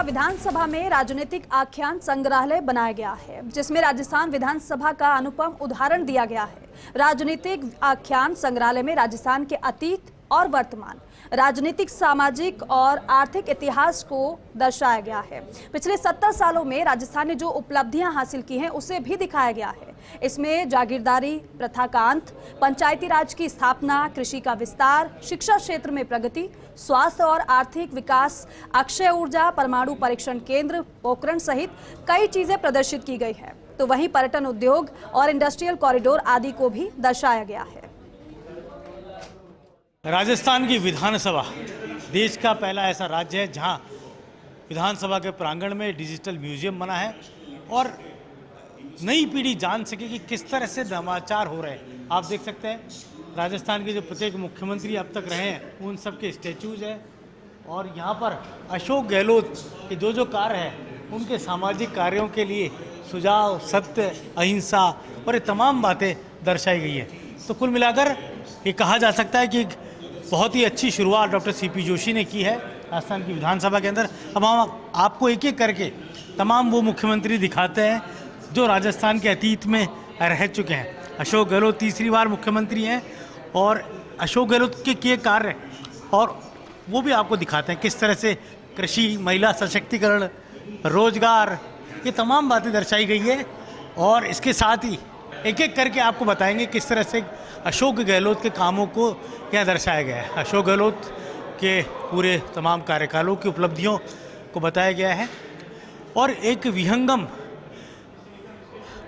विधानसभा में राजनीतिक आख्यान संग्रहालय बनाया गया है, जिसमें राजस्थान विधानसभा का अनुपम उदाहरण दिया गया है। राजनीतिक आख्यान संग्रहालय में राजस्थान के अतीत और वर्तमान, राजनीतिक, सामाजिक और आर्थिक इतिहास को दर्शाया गया है। पिछले 70 सालों में राजस्थान ने जो उपलब्धियां हासिल की हैं, उसे भी दिखाया गया है। इसमें जागीरदारी प्रथा का अंत, पंचायती राज की स्थापना, कृषि का विस्तार, शिक्षा क्षेत्र में प्रगति, स्वास्थ्य और आर्थिक विकास, अक्षय ऊर्जा, परमाणु परीक्षण केंद्र, पोखरण सहित कई चीजें प्रदर्शित की गई है। तो वहीं पर्यटन उद्योग और इंडस्ट्रियल कॉरिडोर आदि को भी दर्शाया गया है। राजस्थान की विधानसभा देश का पहला ऐसा राज्य है जहां विधानसभा के प्रांगण में डिजिटल म्यूजियम बना है और नई पीढ़ी जान सके कि किस तरह से नवाचार हो रहे हैं। आप देख सकते हैं राजस्थान के जो प्रत्येक मुख्यमंत्री अब तक रहे हैं उन सब के स्टैचूज हैं और यहाँ पर अशोक गहलोत के जो कार्य हैं उनके सामाजिक कार्यों के लिए सुझाव, सत्य, अहिंसा और ये तमाम बातें दर्शाई गई हैं। तो कुल मिलाकर ये कहा जा सकता है कि बहुत ही अच्छी शुरुआत डॉक्टर सीपी जोशी ने की है राजस्थान की विधानसभा के अंदर। अब हम आपको एक एक करके तमाम वो मुख्यमंत्री दिखाते हैं जो राजस्थान के अतीत में रह चुके हैं। अशोक गहलोत तीसरी बार मुख्यमंत्री हैं और अशोक गहलोत के कार्य और वो भी आपको दिखाते हैं किस तरह से कृषि, महिला सशक्तिकरण, रोजगार, ये तमाम बातें दर्शाई गई है। और इसके साथ ही एक एक करके आपको बताएंगे किस तरह से अशोक गहलोत के कामों को यहाँ दर्शाया गया है। अशोक गहलोत के पूरे तमाम कार्यकालों की उपलब्धियों को बताया गया है और एक विहंगम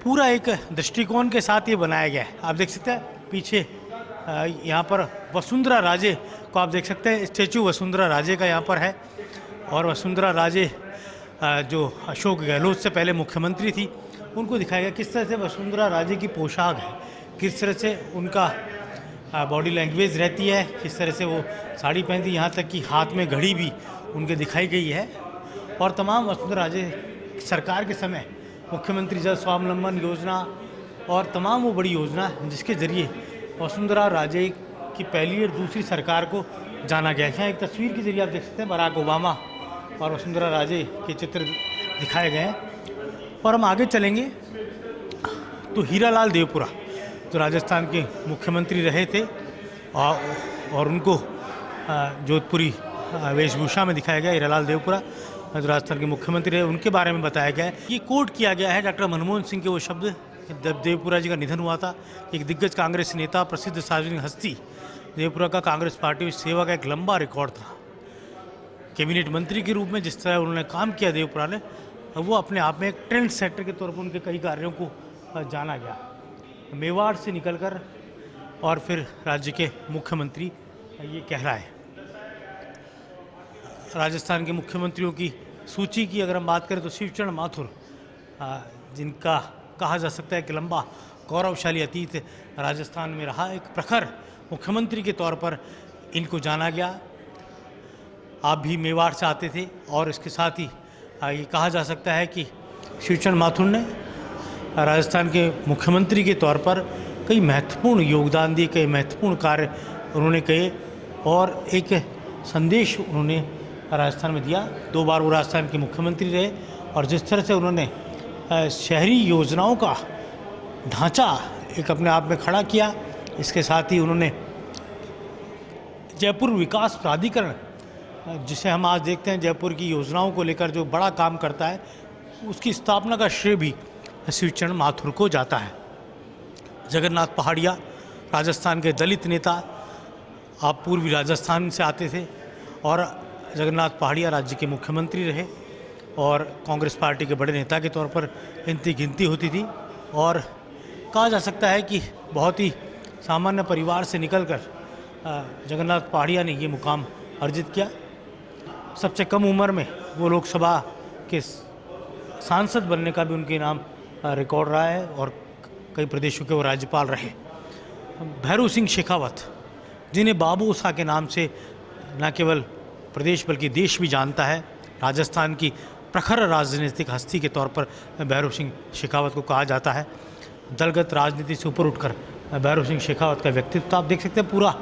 पूरा एक दृष्टिकोण के साथ ये बनाया गया है। आप देख सकते हैं पीछे यहाँ पर वसुंधरा राजे को आप देख सकते हैं, स्टैचू वसुंधरा राजे का यहाँ पर है। और वसुंधरा राजे जो अशोक गहलोत से पहले मुख्यमंत्री थी उनको दिखाया गया किस तरह से वसुंधरा राजे की पोशाक है, किस तरह से उनका बॉडी लैंग्वेज रहती है, किस तरह से वो साड़ी पहनती, यहाँ तक कि हाथ में घड़ी भी उनके दिखाई गई है। और तमाम वसुंधरा राजे सरकार के समय मुख्यमंत्री जल स्वावलंबन योजना और तमाम वो बड़ी योजना जिसके ज़रिए वसुंधरा राजे की पहली और दूसरी सरकार को जाना गया। यहाँ एक तस्वीर के जरिए आप देख सकते हैं बराक ओबामा और वसुंधरा राजे के चित्र दिखाए गए हैं। और हम आगे चलेंगे तो हीरालाल देवपुरा जो राजस्थान के मुख्यमंत्री रहे थे और उनको जोधपुरी वेशभूषा में दिखाया गया। हीरालाल देवपुरा जो राजस्थान के मुख्यमंत्री रहे उनके बारे में बताया गया है। ये कोट किया गया है डॉक्टर मनमोहन सिंह के वो शब्द जब देवपुरा जी का निधन हुआ था। एक दिग्गज कांग्रेस नेता, प्रसिद्ध सार्वजनिक हस्ती, देवपुरा का कांग्रेस पार्टी में सेवा का एक लंबा रिकॉर्ड था। कैबिनेट मंत्री के रूप में जिस तरह उन्होंने काम किया देवपुरा ने, वो अपने आप में एक ट्रेंड सेटर के तौर पर उनके कई कार्यों को जाना गया। मेवाड़ से निकलकर और फिर राज्य के मुख्यमंत्री ये कहलाए। राजस्थान के मुख्यमंत्रियों की सूची की अगर हम बात करें तो शिवचरण माथुर, जिनका कहा जा सकता है कि लंबा गौरवशाली अतीत राजस्थान में रहा, एक प्रखर मुख्यमंत्री के तौर पर इनको जाना गया। आप भी मेवाड़ से आते थे और इसके साथ ही ये कहा जा सकता है कि शिवचरण माथुर ने राजस्थान के मुख्यमंत्री के तौर पर कई महत्वपूर्ण योगदान दिए, कई महत्वपूर्ण कार्य उन्होंने किए और एक संदेश उन्होंने राजस्थान में दिया। 2 बार वो राजस्थान के मुख्यमंत्री रहे और जिस तरह से उन्होंने शहरी योजनाओं का ढांचा एक अपने आप में खड़ा किया, इसके साथ ही उन्होंने जयपुर विकास प्राधिकरण, जिसे हम आज देखते हैं जयपुर की योजनाओं को लेकर जो बड़ा काम करता है, उसकी स्थापना का श्रेय भी शिवचरण माथुर को जाता है। जगन्नाथ पहाड़िया राजस्थान के दलित नेता, आप पूर्वी राजस्थान से आते थे और जगन्नाथ पहाड़िया राज्य के मुख्यमंत्री रहे और कांग्रेस पार्टी के बड़े नेता के तौर पर इनकी गिनती होती थी। और कहा जा सकता है कि बहुत ही सामान्य परिवार से निकलकर जगन्नाथ पहाड़िया ने ये मुकाम अर्जित किया। सबसे कम उम्र में वो लोकसभा के सांसद बनने का भी उनके नाम रिकॉर्ड रहा है और कई प्रदेशों के वो राज्यपाल रहे। भैरू सिंह शेखावत, जिन्हें बाबू शाह के नाम से न केवल प्रदेश बल्कि देश भी जानता है, राजस्थान की प्रखर राजनीतिक हस्ती के तौर पर भैरू सिंह शेखावत को कहा जाता है। दलगत राजनीति से ऊपर उठकर भैरू सिंह शेखावत का व्यक्तित्व आप देख सकते हैं। पूरा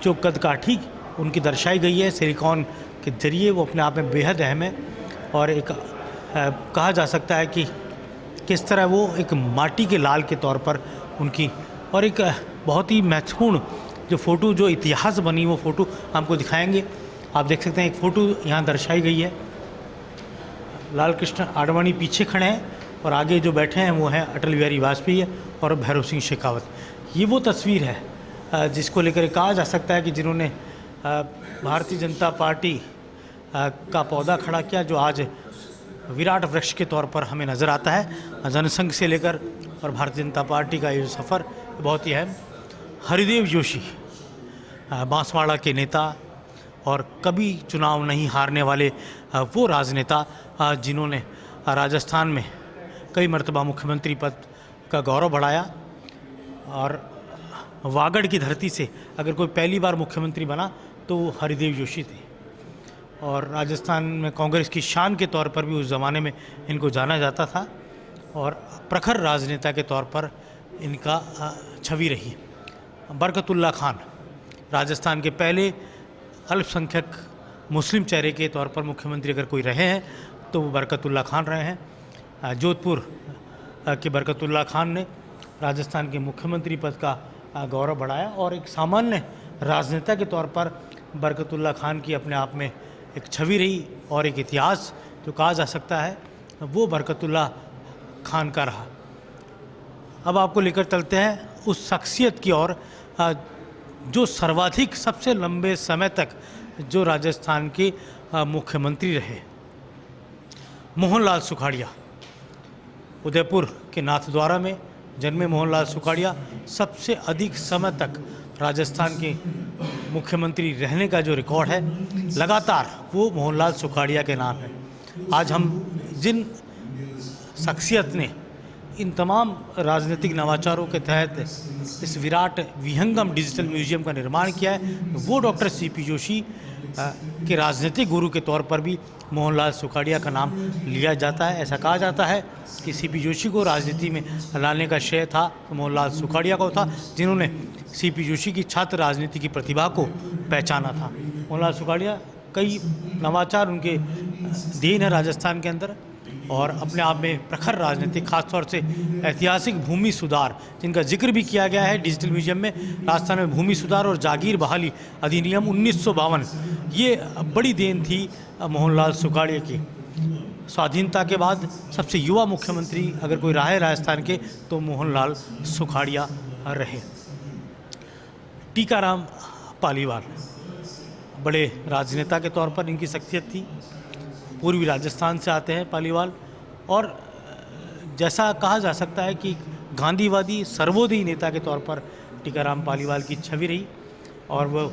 जो कदकाठी उनकी दर्शाई गई है, सिलिकॉन के जरिए वो अपने आप में बेहद अहम है। और एक कहा जा सकता है कि किस तरह वो एक माटी के लाल के तौर पर उनकी, और एक बहुत ही महत्वपूर्ण जो फ़ोटो जो इतिहास बनी वो फ़ोटो हमको दिखाएंगे। आप देख सकते हैं एक फ़ोटो यहाँ दर्शाई गई है। लाल कृष्ण आडवाणी पीछे खड़े हैं और आगे जो बैठे हैं वो हैं अटल बिहारी वाजपेयी और भैरव सिंह शेखावत। ये वो तस्वीर है जिसको लेकर कहा जा सकता है कि जिन्होंने भारतीय जनता पार्टी का पौधा खड़ा किया, जो आज विराट वृक्ष के तौर पर हमें नज़र आता है। जनसंघ से लेकर और भारतीय जनता पार्टी का ये सफ़र बहुत ही अहम। हरिदेव जोशी बांसवाड़ा के नेता और कभी चुनाव नहीं हारने वाले वो राजनेता जिन्होंने राजस्थान में कई मर्तबा मुख्यमंत्री पद का गौरव बढ़ाया। और वागड़ की धरती से अगर कोई पहली बार मुख्यमंत्री बना तो वो हरिदेव जोशी थे। और राजस्थान में कांग्रेस की शान के तौर पर भी उस ज़माने में इनको जाना जाता था और प्रखर राजनेता के तौर पर इनका छवि रही। बरकतुल्ला खान राजस्थान के पहले अल्पसंख्यक मुस्लिम चेहरे के तौर पर मुख्यमंत्री अगर कोई रहे हैं तो वो बरकतुल्ला खान रहे हैं। जोधपुर के बरकतुल्ला खान ने राजस्थान के मुख्यमंत्री पद का गौरव बढ़ाया और एक सामान्य राजनेता के तौर पर बरकतुल्ला खान की अपने आप में एक छवि रही और एक इतिहास जो कहा जा सकता है वो बरकतुल्ला खान का रहा। अब आपको लेकर चलते हैं उस शख्सियत की ओर जो सर्वाधिक सबसे लंबे समय तक जो राजस्थान के मुख्यमंत्री रहे। मोहनलाल सुखाड़िया उदयपुर के नाथद्वारा में जन्मे मोहनलाल सुखाड़िया सबसे अधिक समय तक राजस्थान के मुख्यमंत्री रहने का जो रिकॉर्ड है लगातार वो मोहनलाल सुखाड़िया के नाम है। आज हम जिन शख्सियत ने इन तमाम राजनीतिक नवाचारों के तहत इस विराट विहंगम डिजिटल म्यूजियम का निर्माण किया है वो डॉक्टर सीपी जोशी के राजनीतिक गुरु के तौर पर भी मोहनलाल सुखाड़िया का नाम लिया जाता है। ऐसा कहा जाता है कि सीपी जोशी को राजनीति में लाने का श्रेय था तो मोहनलाल सुखाड़िया को था, जिन्होंने सीपी जोशी की छात्र राजनीति की प्रतिभा को पहचाना था। मोहनलाल सुखाड़िया कई नवाचार उनके देन है राजस्थान के अंदर और अपने आप में प्रखर राजनीतिक, खासतौर से ऐतिहासिक भूमि सुधार जिनका जिक्र भी किया गया है डिजिटल म्यूजियम में। राजस्थान में भूमि सुधार और जागीर बहाली अधिनियम 1952 ये बड़ी देन थी मोहनलाल सुखाड़िया की। स्वाधीनता के बाद सबसे युवा मुख्यमंत्री अगर कोई रहा है राजस्थान के तो मोहनलाल सुखाड़िया रहे। टीकाराम पालीवाल बड़े राजनेता के तौर पर इनकी शख्सियत थी। पूर्वी राजस्थान से आते हैं पालीवाल और जैसा कहा जा सकता है कि गांधीवादी सर्वोदयी नेता के तौर पर टीकाराम पालीवाल की छवि रही और वो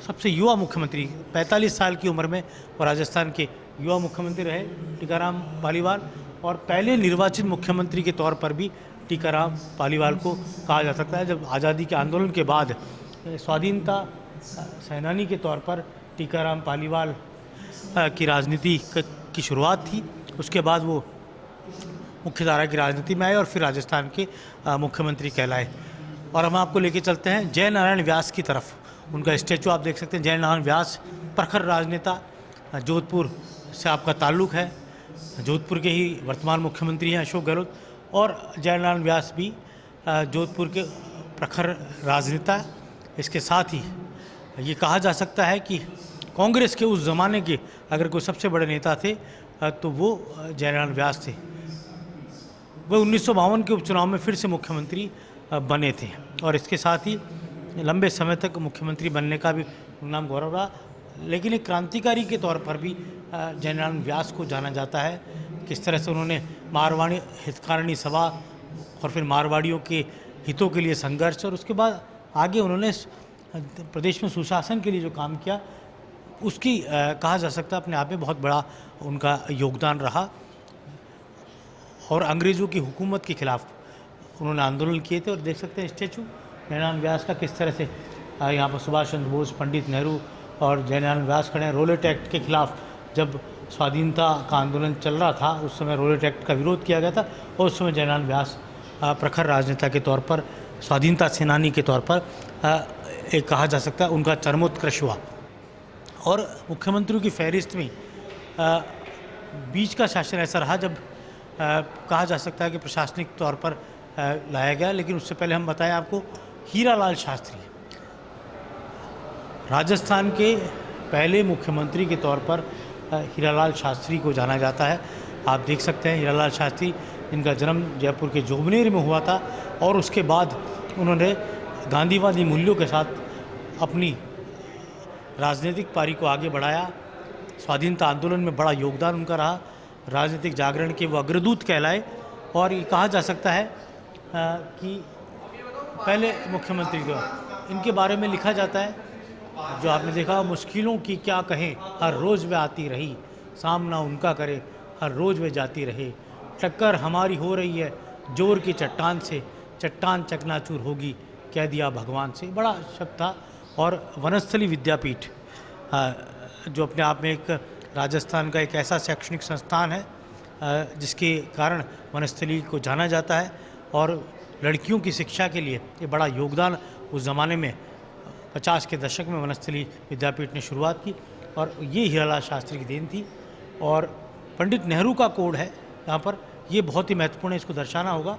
सबसे युवा मुख्यमंत्री 45 साल की उम्र में वो राजस्थान के युवा मुख्यमंत्री रहे टीकाराम पालीवाल। और पहले निर्वाचित मुख्यमंत्री के तौर पर भी टीकाराम पालीवाल को कहा जा सकता है। जब आज़ादी के आंदोलन के बाद स्वाधीनता सेनानी के तौर पर टीकाराम पालीवाल की राजनीति की शुरुआत थी, उसके बाद वो मुख्यधारा की राजनीति में आए और फिर राजस्थान के मुख्यमंत्री कहलाए। और हम आपको लेके चलते हैं जय नारायण व्यास की तरफ। उनका स्टैचू आप देख सकते हैं। जय नारायण व्यास प्रखर राजनेता, जोधपुर से आपका ताल्लुक़ है, जोधपुर के ही वर्तमान मुख्यमंत्री हैं अशोक गहलोत। और जय नारायण व्यास भी जोधपुर के प्रखर राजनेता। इसके साथ ही ये कहा जा सकता है कि कांग्रेस के उस ज़माने के अगर कोई सबसे बड़े नेता थे तो वो जयनारायण व्यास थे। वह 1952 के उपचुनाव में फिर से मुख्यमंत्री बने थे और इसके साथ ही लंबे समय तक मुख्यमंत्री बनने का भी नाम गौरव रहा। लेकिन एक क्रांतिकारी के तौर पर भी जयनारायण व्यास को जाना जाता है। किस तरह से उन्होंने मारवाड़ी हितकारिणी सभा और फिर मारवाड़ियों के हितों के लिए संघर्ष और उसके बाद आगे उन्होंने प्रदेश में सुशासन के लिए जो काम किया उसकी कहा जा सकता है अपने आप में बहुत बड़ा उनका योगदान रहा। और अंग्रेज़ों की हुकूमत के खिलाफ उन्होंने आंदोलन किए थे। और देख सकते हैं स्टैचू जयनारायण व्यास का किस तरह से यहाँ पर सुभाष चंद्र बोस, पंडित नेहरू और जयनारायण व्यास खड़े हैं। रोलेट एक्ट के खिलाफ जब स्वाधीनता का आंदोलन चल रहा था उस समय रोलेट एक्ट का विरोध किया गया था और उस समय जयनारायण व्यास प्रखर राजनेता के तौर पर, स्वाधीनता सेनानी के तौर पर एक कहा जा सकता है उनका चरमोत्कर्ष हुआ। और मुख्यमंत्रियों की फहरिस्त में बीच का शासन ऐसा रहा जब कहा जा सकता है कि प्रशासनिक तौर पर लाया गया, लेकिन उससे पहले हम बताएं आपको, हीरालाल शास्त्री राजस्थान के पहले मुख्यमंत्री के तौर पर हीरालाल शास्त्री को जाना जाता है। आप देख सकते हैं हीरालाल शास्त्री, इनका जन्म जयपुर के जोबनेर में हुआ था और उसके बाद उन्होंने गांधीवादी मूल्यों के साथ अपनी राजनीतिक पारी को आगे बढ़ाया। स्वाधीनता आंदोलन में बड़ा योगदान उनका रहा, राजनीतिक जागरण के वो अग्रदूत कहलाए और ये कहा जा सकता है कि पहले मुख्यमंत्री जो इनके बारे में लिखा जाता है, जो आपने देखा, मुश्किलों की क्या कहें हर रोज़ वे आती रही, सामना उनका करे हर रोज़ वे जाती रहे, टक्कर हमारी हो रही है जोर की चट्टान से, चट्टान चकनाचूर होगी कह दिया भगवान से। बड़ा शब्द था। और वनस्थली विद्यापीठ जो अपने आप में एक राजस्थान का एक ऐसा शैक्षणिक संस्थान है जिसके कारण वनस्थली को जाना जाता है और लड़कियों की शिक्षा के लिए ये बड़ा योगदान उस ज़माने में 50 के दशक में वनस्थली विद्यापीठ ने शुरुआत की और ये हीरालाल शास्त्री की देन थी। और पंडित नेहरू का कोड है यहाँ पर, ये बहुत ही महत्वपूर्ण है, इसको दर्शाना होगा।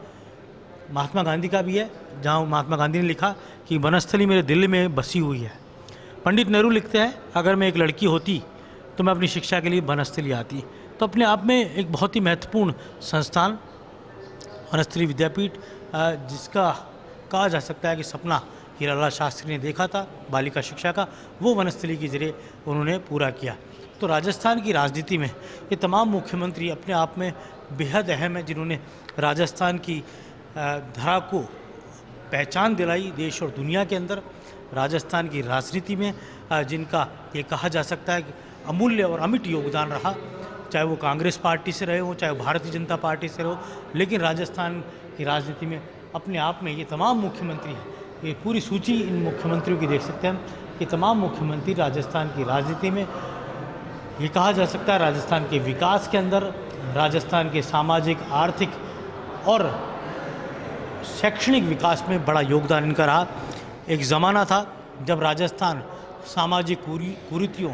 महात्मा गांधी का भी है, जहाँ महात्मा गांधी ने लिखा कि वनस्थली मेरे दिल में बसी हुई है। पंडित नेहरू लिखते हैं, अगर मैं एक लड़की होती तो मैं अपनी शिक्षा के लिए वनस्थली आती। तो अपने आप में एक बहुत ही महत्वपूर्ण संस्थान वनस्थली विद्यापीठ, जिसका कहा जा सकता है कि सपना हीरालाल शास्त्री ने देखा था बालिका शिक्षा का, वो वनस्थली के जरिए उन्होंने पूरा किया। तो राजस्थान की राजनीति में ये तमाम मुख्यमंत्री अपने आप में बेहद अहम है, जिन्होंने राजस्थान की धरा को पहचान दिलाई देश और दुनिया के अंदर। राजस्थान की राजनीति में जिनका ये कहा जा सकता है कि अमूल्य और अमिट योगदान रहा, चाहे वो कांग्रेस पार्टी से रहे हो, चाहे वो भारतीय जनता पार्टी से रहो, लेकिन राजस्थान की राजनीति में अपने आप में ये तमाम मुख्यमंत्री हैं। ये पूरी सूची इन मुख्यमंत्रियों की देख सकते हैं हम। ये तमाम मुख्यमंत्री राजस्थान की राजनीति में, ये कहा जा सकता है राजस्थान के विकास के अंदर, राजस्थान के सामाजिक, आर्थिक और शैक्षणिक विकास में बड़ा योगदान इनका रहा। एक ज़माना था जब राजस्थान सामाजिक कुरीतियों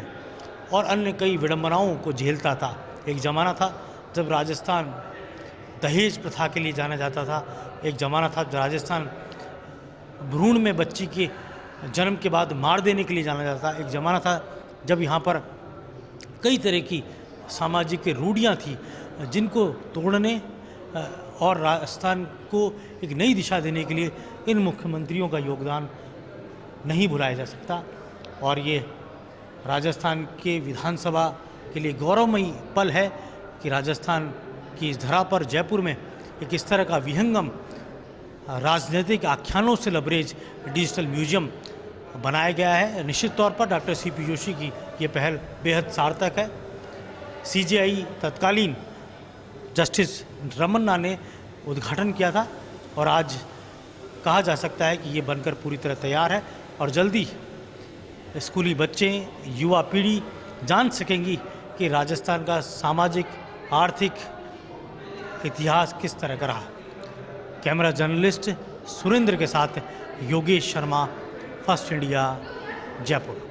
और अन्य कई विडंबनाओं को झेलता था। एक ज़माना था जब राजस्थान दहेज प्रथा के लिए जाना जाता था। एक ज़माना था जब राजस्थान भ्रूण में बच्ची के जन्म के बाद मार देने के लिए जाना जाता था। एक ज़माना था जब यहाँ पर कई तरह की सामाजिक रूढ़ियाँ थी जिनको तोड़ने और राजस्थान को एक नई दिशा देने के लिए इन मुख्यमंत्रियों का योगदान नहीं भुलाया जा सकता। और ये राजस्थान के विधानसभा के लिए गौरवमयी पल है कि राजस्थान की इस धरा पर जयपुर में एक इस तरह का विहंगम राजनीतिक आख्यानों से लबरेज डिजिटल म्यूजियम बनाया गया है। निश्चित तौर पर डॉक्टर CP जोशी की ये पहल बेहद सार्थक है। CJI तत्कालीन जस्टिस रमन्ना ने उद्घाटन किया था और आज कहा जा सकता है कि ये बनकर पूरी तरह तैयार है और जल्दी स्कूली बच्चे, युवा पीढ़ी जान सकेंगी कि राजस्थान का सामाजिक, आर्थिक इतिहास किस तरह का रहा। कैमरा जर्नलिस्ट सुरेंद्र के साथ योगेश शर्मा, फर्स्ट इंडिया, जयपुर।